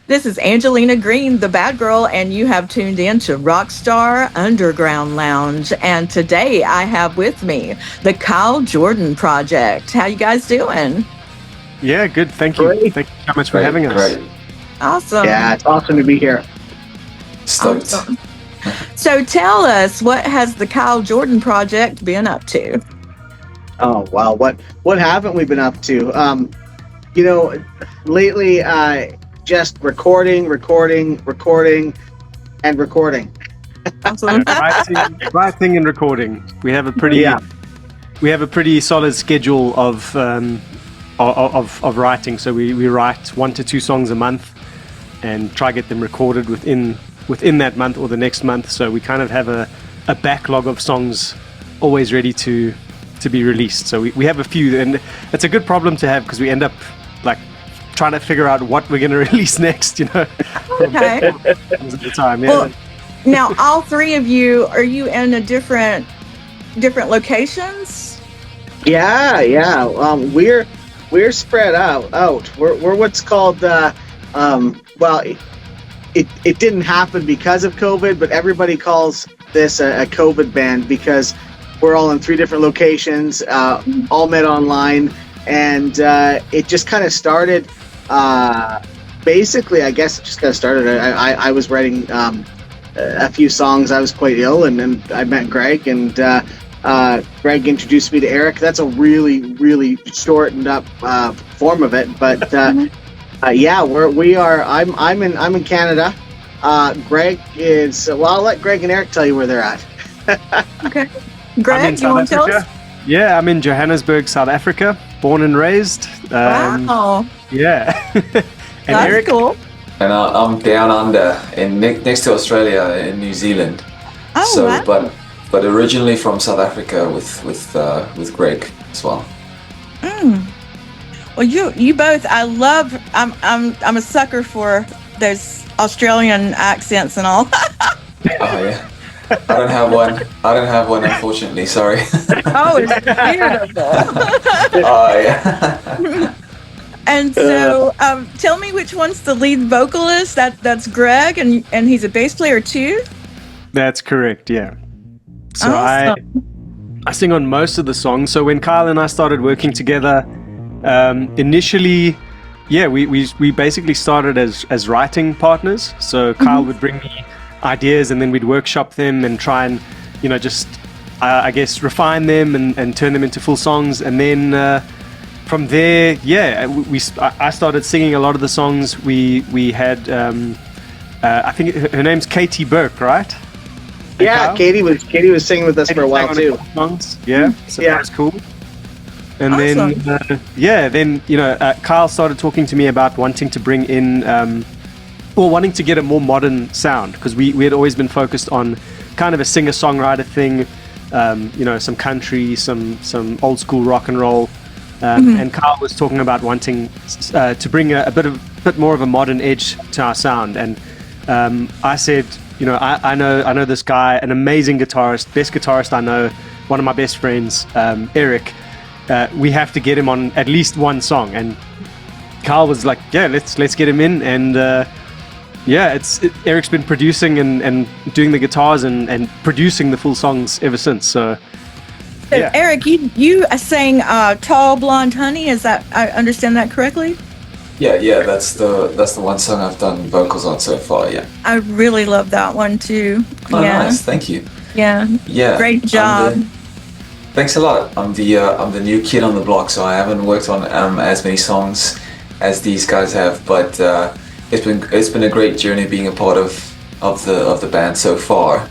This is Angelina Greene, the bad girl, and you have tuned in to Rockstar Underground Lounge. And today I have with me the Kyle Jordan Project. How you guys doing? Yeah, good. Thank you. Great. Thank you so much for having us. Great. Awesome. Yeah, it's awesome to be here. Stoked. Awesome. So tell us, what has the Kyle Jordan Project been up to? Oh wow, what haven't we been up to? Lately, just recording, and recording. Awesome. Writing and recording. We have a pretty solid schedule of writing. So we write 1 to 2 songs a month and try to get them recorded within that month or the next month. So we kind of have a backlog of songs always ready to be released. So we have a few, and it's a good problem to have because we end up like trying to figure out what we're going to release next, Okay. the time. Yeah. Well, now all three of you, are you in a different locations? Yeah. We're spread out. We're what's called it didn't happen because of COVID, but everybody calls this a COVID band because we're all in 3 different locations, all met online, and it just kind of started. Basically, I guess it just kind of started. I was writing a few songs. I was quite ill, and then I met Greg, and Greg introduced me to Eric. That's a really, really shortened up form of it, but yeah, we are. I'm in Canada. Greg is. Well, I'll let Greg and Eric tell you where they're at. Okay. Greg, you want to tell us? Yeah, I'm in Johannesburg, South Africa, born and raised. Wow. Yeah. And That's Eric? cool. And I'm down under next to Australia in New Zealand. Oh, wow. But originally from South Africa with Greg as well. Well, you both. I'm a sucker for those Australian accents and all. Oh yeah. I don't have one, unfortunately. Sorry. Oh, it's beautiful. Oh yeah. And so, tell me which one's the lead vocalist. That's Greg, and he's a bass player too. That's correct. Yeah. So Awesome. I sing on most of the songs. So when Kyle and I started working together, initially, yeah, we basically started as writing partners. So Kyle would bring me ideas, and then we'd workshop them and try and just I guess refine them and turn them into full songs. And then from there, yeah, I started singing a lot of the songs. We had I think her name's Katie Burke, right? Yeah, Katie was singing with us for a while too. Songs. Yeah, so that was cool. And Awesome. then Kyle started talking to me about wanting to bring in wanting to get a more modern sound, because we had always been focused on kind of a singer-songwriter thing, some country, some old school rock and roll, and Kyle was talking about wanting to bring a bit more of a modern edge to our sound. And I said, I know this guy, an amazing guitarist, best guitarist I know, one of my best friends, Eric. We have to get him on at least one song. And Kyle was like, yeah, let's get him in. And Eric's been producing and doing the guitars and producing the full songs ever since. So yeah. Eric, you sang "Tall Blonde Honey." Is that, I understand that correctly? Yeah. That's the one song I've done vocals on so far. Yeah. I really love that one too. Oh, yeah. nice. Thank you. Yeah. Yeah. Great job. Thanks a lot. I'm the new kid on the block, so I haven't worked on as many songs as these guys have, but it's been a great journey being a part of the band so far.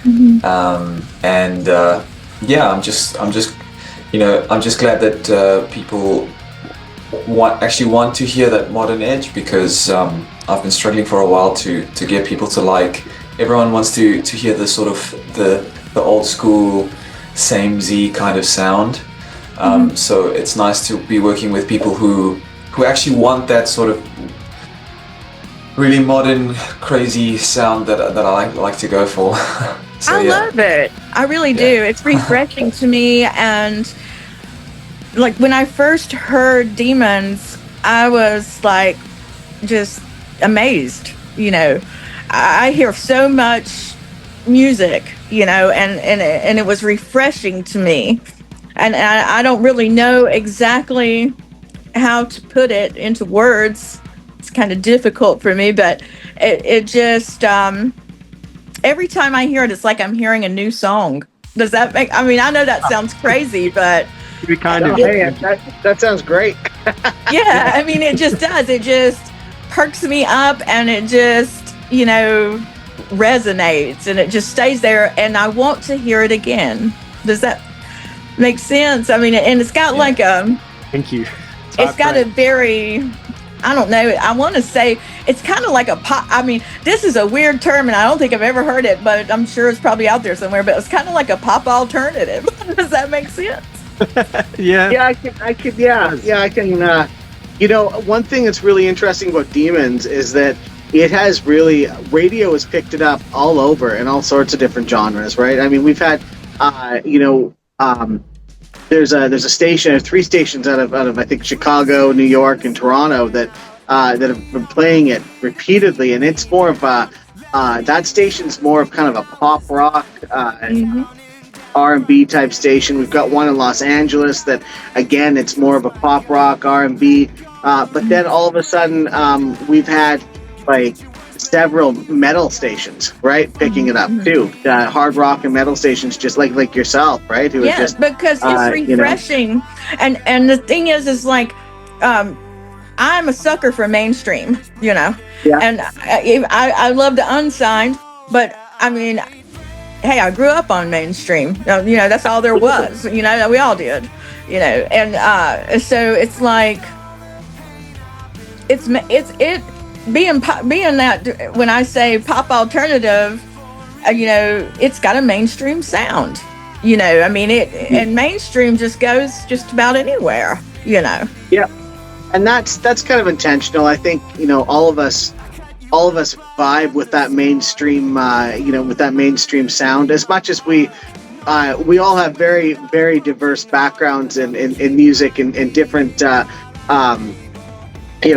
I'm just glad that people want to hear that modern edge, because I've been struggling for a while to get people to like. Everyone wants to hear the sort of the old school samey kind of sound. So it's nice to be working with people who actually want that sort of really modern, crazy sound that I like to go for. So, I love it. I really do. It's refreshing to me. And like when I first heard Demons, I was like just amazed. I hear so much music, and it was refreshing to me. And I don't really know exactly how to put it into words. It's kind of difficult for me, but it just, every time I hear it, it's like I'm hearing a new song. Does that make, I mean, I know that sounds crazy, but We kind of. Hey, that sounds great. yeah, I mean, it just does. It just perks me up, and it just, resonates, and it just stays there, and I want to hear it again. Does that make sense? I mean, and it's got like Thank you. it's got a very, I don't know, I want to say it's kind of like a pop. I mean, this is a weird term, and I don't think I've ever heard it, but I'm sure it's probably out there somewhere. But it's kind of like a pop alternative. Does that make sense? Yeah, I can. Yeah, I can. One thing that's really interesting about Demons is that it has really, radio has picked it up all over in all sorts of different genres, right? I mean, we've had, there's a station, 3 stations out of I think Chicago, New York, and Toronto that have been playing it repeatedly, and it's more of a that station's more of kind of a pop rock. R&B type station. We've got one in Los Angeles that, again, it's more of a pop rock R&B. But then all of a sudden, we've had like several metal stations, right, picking it up too. Hard rock and metal stations, just like yourself, right? Who just, because it's refreshing. And the thing is like, I'm a sucker for mainstream, Yeah. and I love the unsigned, but I mean, hey, I grew up on mainstream. That's all there was. We all did. And so it's like it being that when I say pop alternative, it's got a mainstream sound. I mean and mainstream just goes just about anywhere. Yeah, and that's kind of intentional. I think all of us vibe with that mainstream, with that mainstream sound. As much as we all have very, very diverse backgrounds in music and different,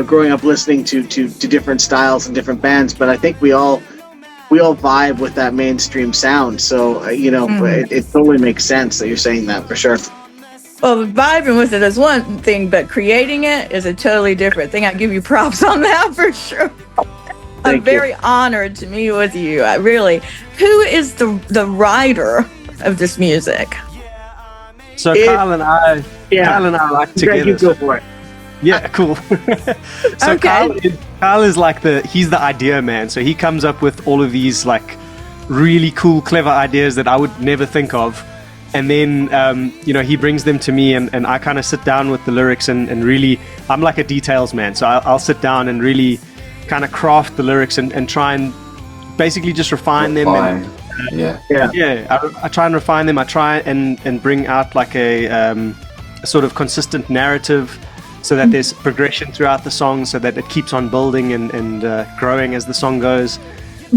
growing up listening to different styles and different bands. But I think we all vibe with that mainstream sound. So it totally makes sense that you're saying that, for sure. Well, vibing with it is one thing, but creating it is a totally different thing. I give you props on that for sure. I'm very honored to meet with you. Really. Who is the writer of this music? So Kyle and I like together. You go for it. Yeah, cool. So Okay. Kyle is like he's the idea man. So he comes up with all of these like really cool, clever ideas that I would never think of. And then, he brings them to me, and I kind of sit down with the lyrics and really, I'm like a details man. So I'll sit down and really kind of craft the lyrics and try and basically just refine them. And, I try and refine them. I try and bring out like a sort of consistent narrative so that there's progression throughout the song, so that it keeps on building and growing as the song goes.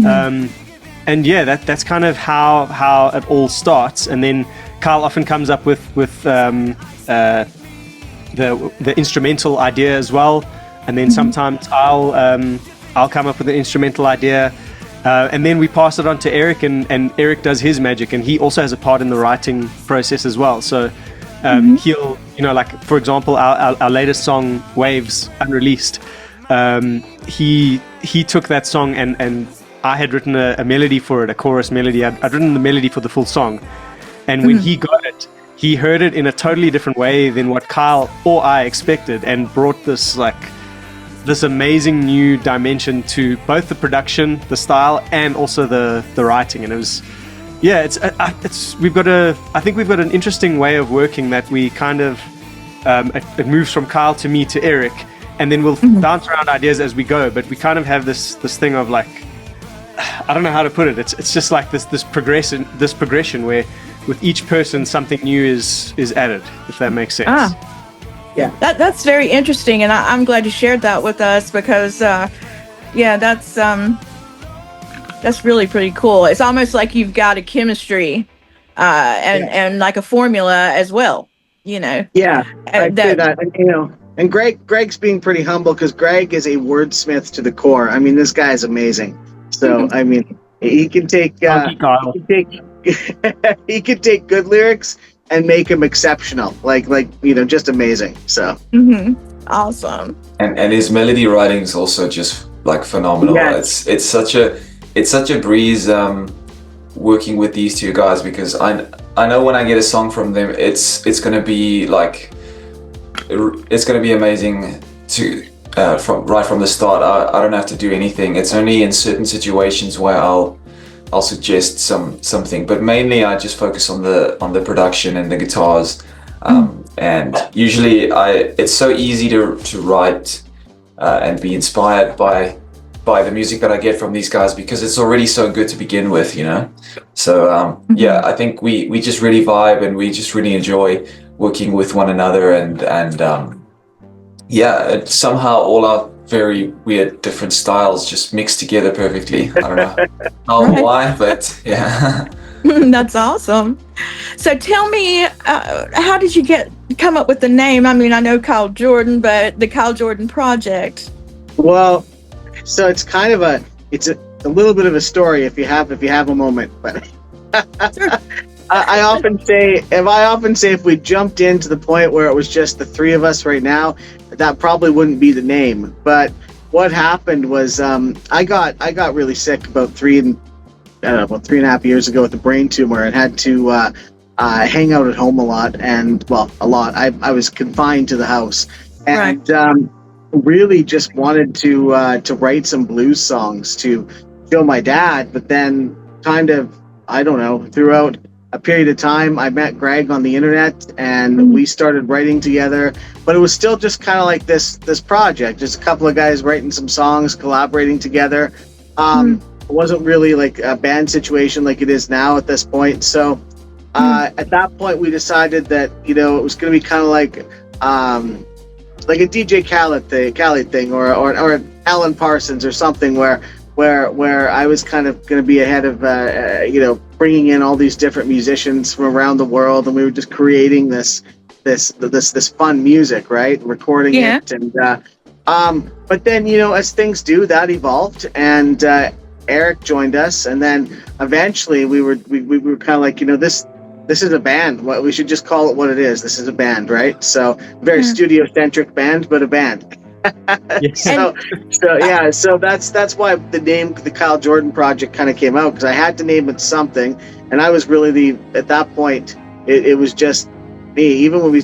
And that's kind of how it all starts. And then Kyle often comes up with the instrumental idea as well. And then sometimes I'll come up with an instrumental idea, and then we pass it on to Eric, and Eric does his magic, and he also has a part in the writing process as well. So he'll, like for example, our latest song, Waves, unreleased. He took that song and I had written a melody for it, a chorus melody. I'd written the melody for the full song, and when he got it, he heard it in a totally different way than what Kyle or I expected, and brought this amazing new dimension to both the production, the style, and also the writing. And it was, I think we've got an interesting way of working that we kind of, it moves from Kyle to me to Eric, and then we'll bounce around ideas as we go. But we kind of have this thing of like, I don't know how to put it. It's just like this progression where with each person something new is added, if that makes sense. Yeah, that's very interesting, and I'm glad you shared that with us, because that's really pretty cool. It's almost like you've got a chemistry and like a formula as well, Yeah, I'd say that. And Greg's being pretty humble because Greg is a wordsmith to the core. I mean, this guy is amazing. So I mean, he can take he can take good lyrics and make them exceptional, like just amazing. So Awesome. And his melody writing is also just like phenomenal. Yes. It's such a breeze working with these two guys, because I know when I get a song from them, it's gonna be amazing to from the start. I don't have to do anything. It's only in certain situations where I'll suggest something, but mainly I just focus on the production and the guitars. And usually it's so easy to write and be inspired by the music that I get from these guys, because it's already so good to begin with, you know. So yeah, I think we just really vibe, and we just really enjoy working with one another, and yeah, somehow all our very weird different styles just mix together perfectly. I don't know why, but yeah. That's awesome. So tell me, how did you come up with the name? I mean, I know Kyle Jordan, but the Kyle Jordan Project. Well, so it's kind of a little bit of a story if you have a moment. But Sure. I often say if we jumped into the point where it was just the three of us right now, that probably wouldn't be the name. But what happened was I got really sick about 3.5 years ago with a brain tumor, and had to hang out at home a lot. I was confined to the house, and really just wanted to write some blues songs to show my dad. But then kind of, I don't know, throughout a period of time, I met Greg on the internet, and we started writing together. But it was still just kind of like this project, just a couple of guys writing some songs, collaborating together. It wasn't really like a band situation like it is now at this point. So at that point, we decided that it was going to be kind of like a DJ Khaled thing, or Alan Parsons or something, where I was kind of going to be ahead of bringing in all these different musicians from around the world, and we were just creating this fun music, right? Recording it, and but then as things do, that evolved, and Eric joined us, and then eventually we were kind of like, this is a band. We should just call it what it is. This is a band, right? So very studio-centric band, but a band. Yes. So that's why the name, the Kyle Jordan Project, kind of came out, because I had to name it something, and I was really at that point, it was just me. Even when it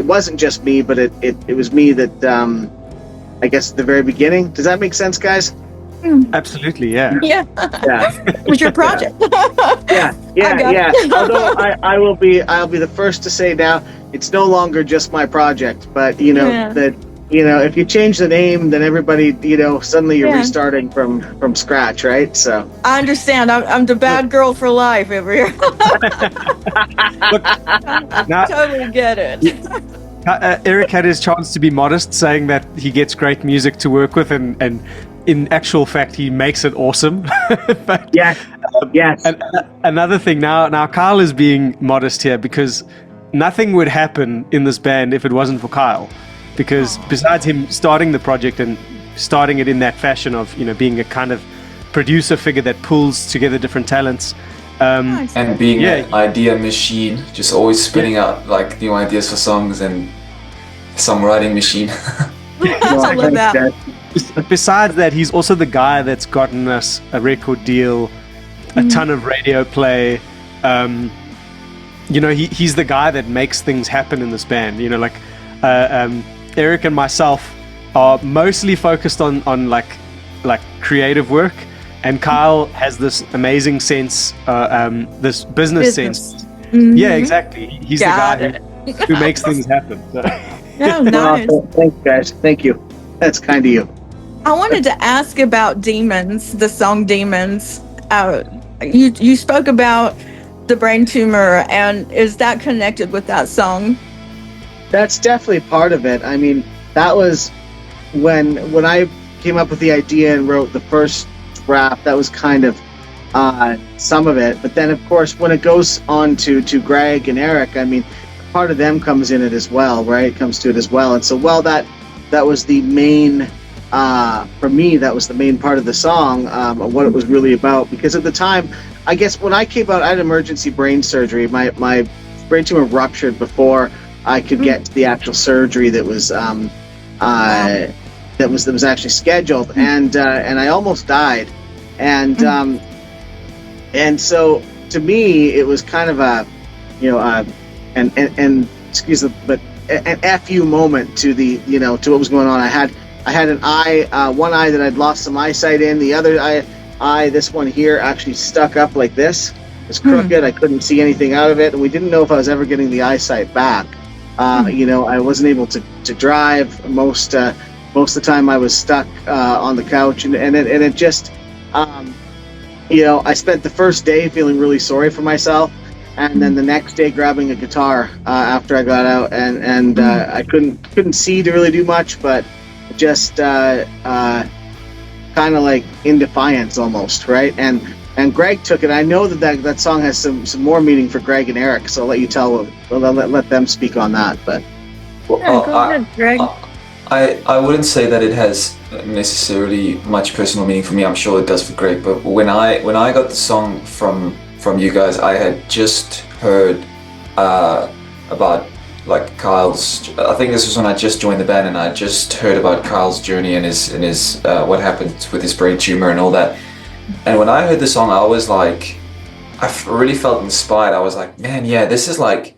wasn't just me, but it was me that I guess at the very beginning. Does that make sense, guys? Absolutely, yeah. Yeah. It was your project. Yeah. Although I'll be the first to say now, it's no longer just my project, but that if you change the name, then everybody suddenly you're restarting from scratch, right? So I understand. I'm the bad girl for life over here. Now, Totally get it. Eric had his chance to be modest, saying that he gets great music to work with, and in actual fact, he makes it awesome. But, yes. And another thing, now Kyle is being modest here, because nothing would happen in this band if it wasn't for Kyle. Because besides him starting the project and starting it in that fashion of being a kind of producer figure that pulls together different talents, and being an idea machine, just always spitting out like new ideas for songs, and songwriting machine. I love that. Besides that, he's also the guy that's gotten us a record deal, a ton of radio play. He's the guy that makes things happen in this band. Eric and myself are mostly focused on like creative work, and Kyle has this amazing sense, this business sense. Mm-hmm. Yeah, exactly. He's the guy who makes things happen. So. Oh, nice. Well, thanks, guys. Thank you. That's kind of you. I wanted to ask about Demons, the song Demons. You spoke about the brain tumor, and is that connected with that song? That's definitely part of it. I mean, that was when I came up with the idea and wrote the first draft. That was kind of some of it. But then, of course, when it goes on to Greg and Eric, I mean, part of them comes in it as well, right? Comes to it as well. And so, that was the main, for me, that was the main part of the song, what it was really about. Because at the time, I guess when I came out, I had emergency brain surgery. My brain tumor ruptured before I could get to the actual surgery that was that was actually scheduled, and I almost died, and so to me it was kind of a, and excuse me, but an FU moment to the, to what was going on. I had an eye, one eye that I'd lost some eyesight in. The other eye, this one here, actually stuck up like this. It's crooked. I couldn't see anything out of it, and we didn't know if I was ever getting the eyesight back. I wasn't able to drive most of the time. I was stuck on the couch, and it just, I spent the first day feeling really sorry for myself, and then the next day grabbing a guitar after I got out, and I couldn't see to really do much, but just kind of like in defiance almost, right? And Greg took it. I know that song has some more meaning for Greg and Eric, so I'll let you let them speak on that. But go ahead, Greg. I wouldn't say that it has necessarily much personal meaning for me. I'm sure it does for Greg. But when I got the song from you guys, I had just heard about like Kyle's. I think this was when I just joined the band, and I just heard about Kyle's journey and his what happened with his brain tumor and all that. And when I heard the song, I was like, really felt inspired. I was like, man, yeah, this is like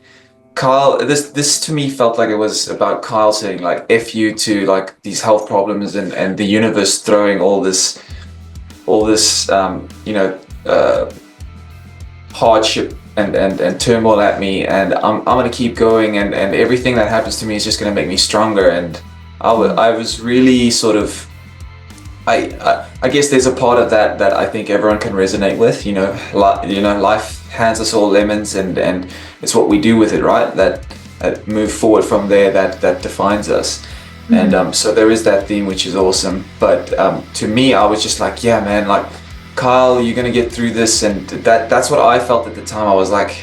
Kyle. This to me felt like it was about Kyle saying like "F you" to like these health problems and the universe throwing all this hardship and turmoil at me, and I'm gonna keep going, and everything that happens to me is just gonna make me stronger. And I was really sort of. I guess there's a part of that I think everyone can resonate with. Life hands us all lemons, and it's what we do with it, right? That move forward from there that defines us. Mm-hmm. And so there is that theme, which is awesome. But to me, I was just like, yeah, man, like Kyle, you're gonna get through this, and that's what I felt at the time. I was like,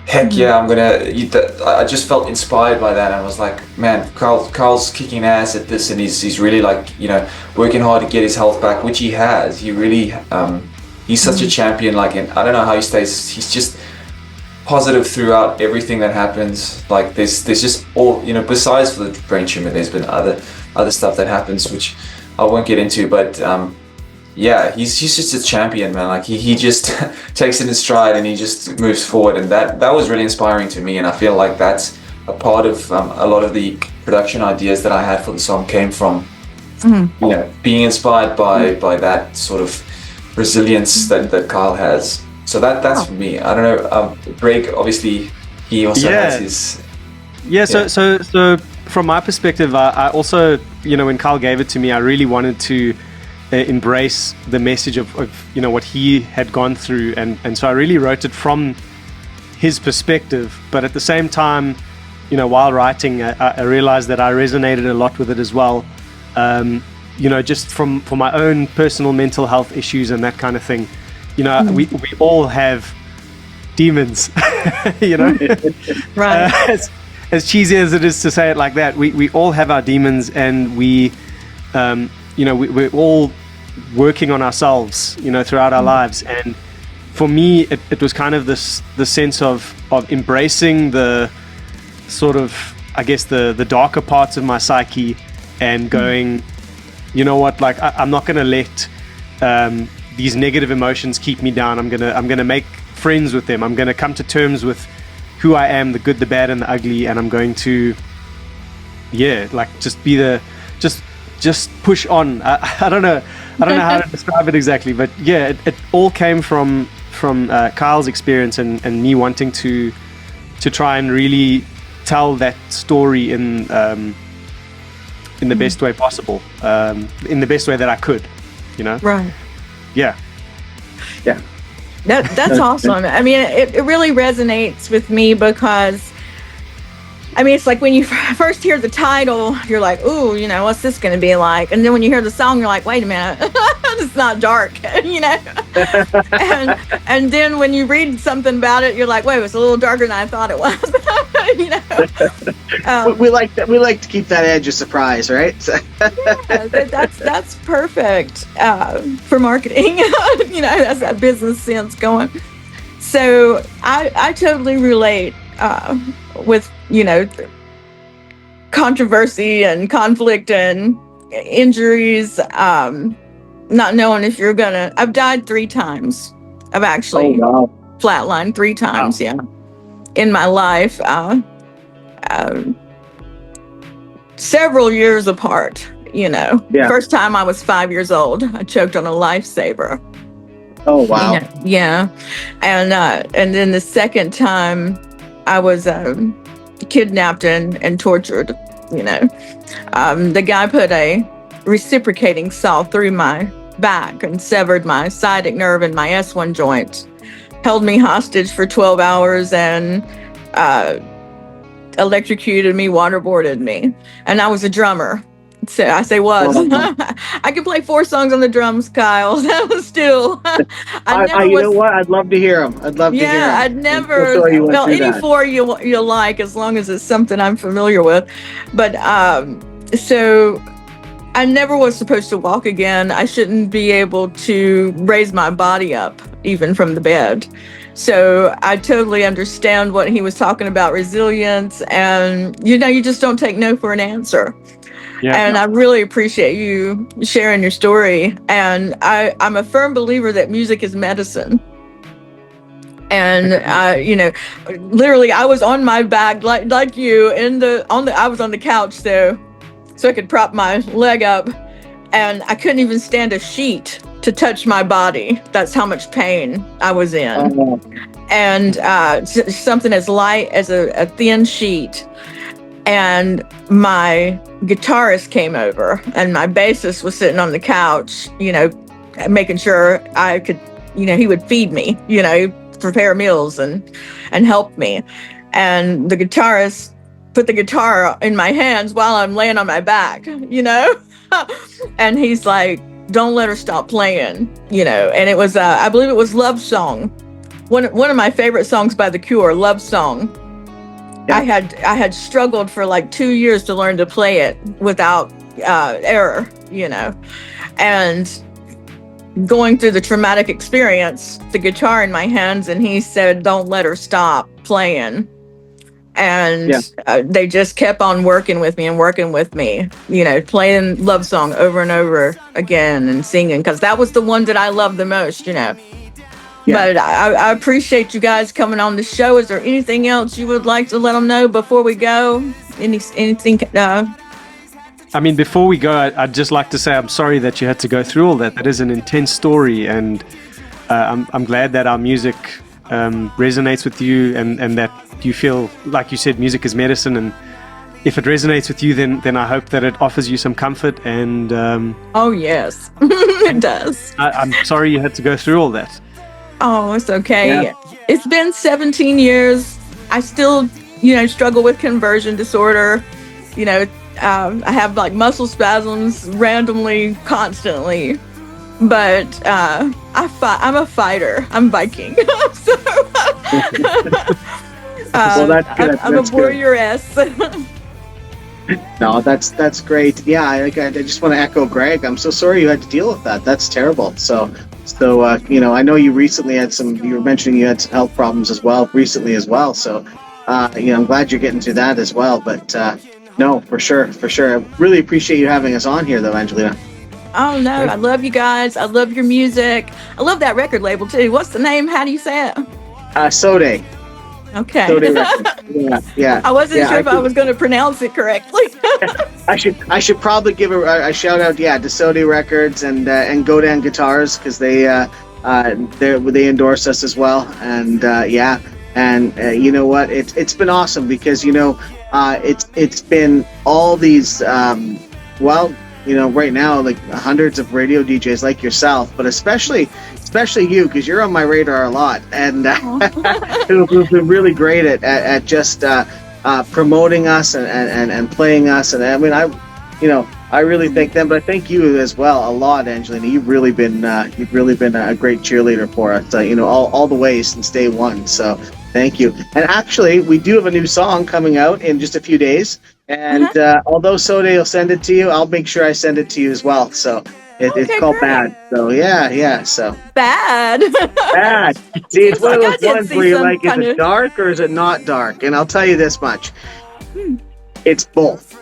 heck yeah, I just felt inspired by that, and I was like, man, Carl's kicking ass at this, and he's really like, working hard to get his health back, which he has. He really, he's such a champion, like, and I don't know how he stays, he's just positive throughout everything that happens. Like, there's just all, besides for the brain tumor, there's been other stuff that happens, which I won't get into, but, yeah, he's just a champion, man. Like he just takes it in stride and he just moves forward, and that was really inspiring to me. And I feel like that's a part of a lot of the production ideas that I had for the song came from, being inspired by that sort of resilience that Kyle has. So that's for me. I don't know. Greg, obviously, he also has his. Yeah. So from my perspective, I also, when Kyle gave it to me, I really wanted to embrace the message of what he had gone through, and so I really wrote it from his perspective. But at the same time, while writing, I realized that I resonated a lot with it as well. Just for my own personal mental health issues and that kind of thing. We all have demons. Right. As cheesy as it is to say it like that, we all have our demons, and we're all working on ourselves, throughout our lives. And for me, it was kind of the sense of embracing the sort of, I guess, the darker parts of my psyche, and going, you know what, like I'm not going to let these negative emotions keep me down. I'm gonna make friends with them. I'm gonna come to terms with who I am, the good, the bad, and the ugly, and I'm going to, just push on. I don't know how to describe it exactly, but yeah, it all came from Kyle's experience and me wanting to try and really tell that story in the best way possible, in the best way that I could, Right. Yeah. That's awesome. I mean, it really resonates with me because I mean, it's like when you first hear the title, you're like, ooh, you know, what's this going to be like? And then when you hear the song, you're like, wait a minute, it's not dark, you know? and then when you read something about it, you're like, wait, it's a little darker than I thought it was, you know? We like that. We like to keep that edge of surprise, right? Yeah, that's perfect for marketing. You know, that's that business sense going. So I totally relate with, you know, controversy and conflict and injuries, not knowing if you're gonna. I've died 3 times. I've actually flatlined 3 times. Wow. Yeah, in my life, several years apart. You know, First time I was 5 years old. I choked on a lifesaver. Oh wow! Yeah, and then the second time I was kidnapped and tortured. You know, the guy put a reciprocating saw through my back and severed my sciatic nerve and my S1 joint. Held me hostage for 12 hours and electrocuted me, waterboarded me, and I was a drummer. So I say was. I could play 4 songs on the drums, Kyle. That was still. You know what? I'd love to hear them. I'd love to hear them. Yeah, I'd never. Well, any 4 you like, as long as it's something I'm familiar with. But so I never was supposed to walk again. I shouldn't be able to raise my body up, even from the bed. So I totally understand what he was talking about, resilience, and you know, you just don't take no for an answer. Yeah, and I really appreciate you sharing your story. And I'm a firm believer that music is medicine. And you know, literally, I was on my back like you I was on the couch so I could prop my leg up, and I couldn't even stand a sheet to touch my body. That's how much pain I was in. And something as light as a thin sheet. And my guitarist came over, and my bassist was sitting on the couch, you know, making sure I could, you know, he would feed me, you know, prepare meals and help me. And the guitarist put the guitar in my hands while I'm laying on my back, you know, and he's like, don't let her stop playing, you know. And it was, I believe it was Love Song. One of my favorite songs by The Cure, Love Song. Yeah. I had struggled for like 2 years to learn to play it without error, you know, and going through the traumatic experience, the guitar in my hands, and he said, don't let her stop playing. And they just kept on working with me, you know, playing Love Song over and over again and singing, because that was the one that I loved the most, you know. Yeah. But I appreciate you guys coming on the show. Is there anything else you would like to let them know before we go? Anything? I mean, before we go, I'd just like to say I'm sorry that you had to go through all that. That is an intense story, and I'm glad that our music resonates with you, and that you feel, like you said, music is medicine. And if it resonates with you, then I hope that it offers you some comfort. And oh yes, it does. I'm sorry you had to go through all that. Oh, it's okay. Yeah. It's been 17 years. I still, you know, struggle with conversion disorder. You know, I have like muscle spasms randomly, constantly. But I'm a fighter. I'm Viking. So, well, that's good. I'm a warrioress. No, that's great. Yeah, I just want to echo Greg. I'm so sorry you had to deal with that. That's terrible. So you know, I know you recently had you were mentioning you had some health problems as well recently as well. So, you know, I'm glad you're getting through that as well. But no, for sure. I really appreciate you having us on here, though, Angelina. Oh no, I love you guys. I love your music. I love that record label too. What's the name? How do you say it? SODEH. Okay. Yeah. I wasn't sure if I was going to pronounce it correctly. I should probably give a shout out, to SODEH Records and Godin Guitars, because they endorse us as well. And you know what? It's been awesome, because you know it's been all these you know, right now, like hundreds of radio DJs like yourself, but especially you, because you're on my radar a lot, and who've been really great at just promoting us and playing us. And I mean, I really thank them, but I thank you as well a lot, Angelina. You've really been a great cheerleader for us, all the way since day one. So thank you. And actually, we do have a new song coming out in just a few days. And although SODEH will send it to you, I'll make sure I send it to you as well. So it's called great. Bad. So yeah. So Bad. Bad. See, it's one of like those I did ones see where you're some like, is kind it of- dark or is it not dark? And I'll tell you this much. It's both.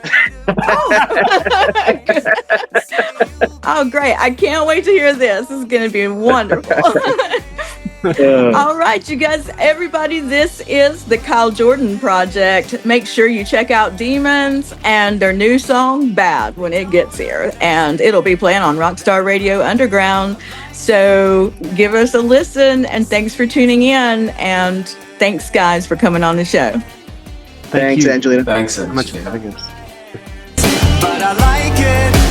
Oh, great. I can't wait to hear this. This is going to be wonderful. All right, you guys, everybody, this is the Kyle Jordan Project. Make sure you check out Demons and their new song, Bad, when it gets here. And it'll be playing on Rockstar Radio Underground. So give us a listen, and thanks for tuning in. And thanks, guys, for coming on the show. Thanks, Angelina. Thanks, so much for Angelina. having us. But I like it.